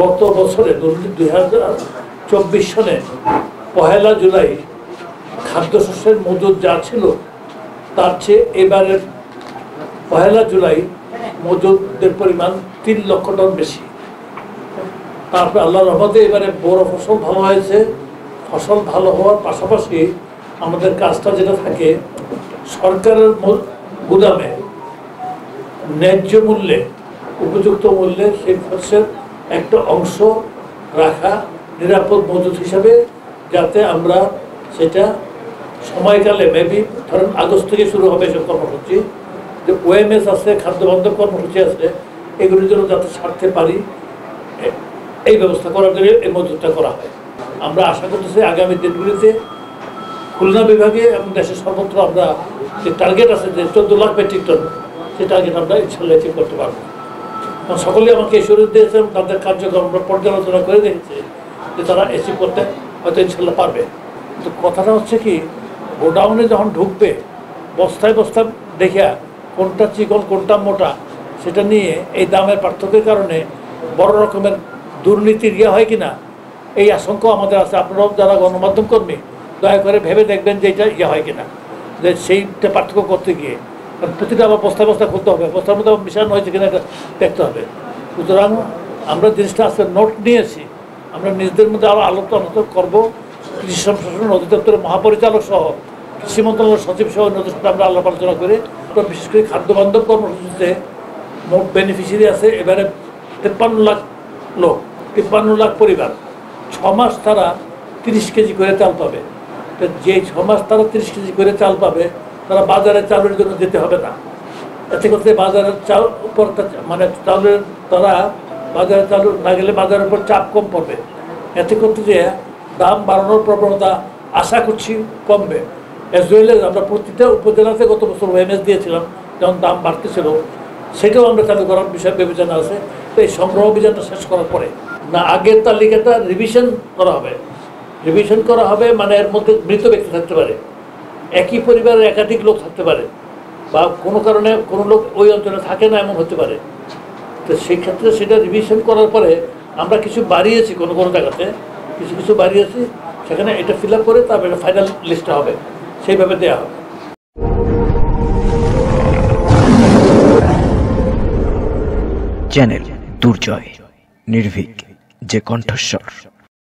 গত বছরে 2024 সনে 1 জুলাই খাদ্যশস্যের মজুদ যা ছিল তার চেয়ে এবারের 1 জুলাই মজুদের পরিমাণ 3 লক্ষ টন বেশি। তারপরে আল্লাহর রহমতে এবারে বড় ফসল ভালো হয়েছে। ফসল ভালো হওয়ার পাশাপাশি আমাদের কাজটা যেটা থাকে, সরকারের গুদামে ন্যায্য মূল্যে, উপযুক্ত মূল্যে সেই ফসলের একটা অংশ রাখা নিরাপদ মজুদ হিসাবে, যাতে আমরা সেটা সময়কালে মেবি ধরেন আগস্ট থেকে শুরু হবে এসব কর্মসূচি, যে ওএমএস আছে, খাদ্য বান্ধব কর্মসূচি আছে, এগুলির জন্য যাতে ছাড়তে পারি এই ব্যবস্থা করার জন্য এই মজুদটা করা হয়। আমরা আশা করতেছি আগামী দিনগুলিতে খুলনা বিভাগে এবং দেশের সর্বত্র আমরা যে টার্গেট আছে যে 14 লাখ মেট্রিক টন, সেই টার্গেট আমরা ইনশাল্লাহ অ্যাচিভ করতে পারবো। সকলেই আমাকে এসুরেন্স দিয়েছেন, তাদের কার্যক্রম আমরা পর্যালোচনা করে দেখেছি যে তারা অ্যাচিভ করতে হয়তো ইনশাল্লাহ পারবে। কিন্তু কথাটা হচ্ছে কি, গোডাউনে যখন ঢুকবে বস্তায় বস্তায় দেখিয়া কোনটা চিকন কোনটা মোটা সেটা নিয়ে এই দামের পার্থক্যের কারণে বড় রকমের দুর্নীতির হয় কিনা এই আশঙ্কা আমাদের আছে। আপনারাও যারা গণমাধ্যম কর্মী দয়া করে ভেবে দেখবেন যে এটা হয় কিনা, যে সেইটা পার্থক্য করতে গিয়ে, কারণ প্রতিটা আবার বস্তায় বস্তা খুলতে হবে, বস্তার মধ্যে মিশানো হয়েছে কিনা এটা দেখতে হবে। সুতরাং আমরা জিনিসটা আজকে নোট নিয়েছি, আমরা নিজেদের মধ্যে আরও আলোচনা করবো। কৃষি সম্প্রসারণ অধিদপ্তরের মহাপরিচালক সহ কৃষি মন্ত্রণালয়ের সচিব সহ নতুন আমরা আলোচনা করে, বিশেষ করে খাদ্য বান্ধব কর্মসূচিতে মোট বেনিফিশিয়ারি আছে এবারে 53 লাখ লোক, 53 লাখ পরিবার। 6 মাস তারা 30 কেজি করে চাল পাবে। যে 6 মাস তারা 30 কেজি করে চাল পাবে, তারা বাজারে চালের জন্য যেতে হবে না। এতে করতে বাজারের চাল উপর মানে চালের তারা বাজারে চাল না গেলে বাজারের উপর চাপ কম পড়বে। এতে করতে যে দাম বাড়ানোর প্রবণতা আশা করছি কমবে। এজ ওয়েল এজ আমরা প্রতিটা উপজেলাতে গত বছর ওএমএস দিয়েছিলাম, যেমন দাম বাড়তেছিল, সেটাও আমরা চালু করার বিষয়ে বিবেচনা আছে। তো এই সংগ্রহ অভিযানটা শেষ করার পরে না আগের তালিকাটা রিভিশন করা হবে। রিভিশন করা হবে মানে এর মধ্যে মৃত ব্যক্তি থাকতে পারে, একই পরিবারের একাধিক লোক থাকতে পারে, বা কোনো কারণে কোনো লোক ওই অঞ্চলে থাকে না এমন হতে পারে। তো সেই ক্ষেত্রে সেটা রিভিশন করার পরে আমরা কিছু বাড়িয়েছি, কোনো কোনো জায়গাতে কিছু বাড়িয়েছি, সেখানে এটা ফিল আপ করে তারপরে ফাইনাল লিস্টটা হবে, সেইভাবে দেওয়া হবে। চ্যানেল দুর্জয়, নির্ভীক, যে কণ্ঠস্বর।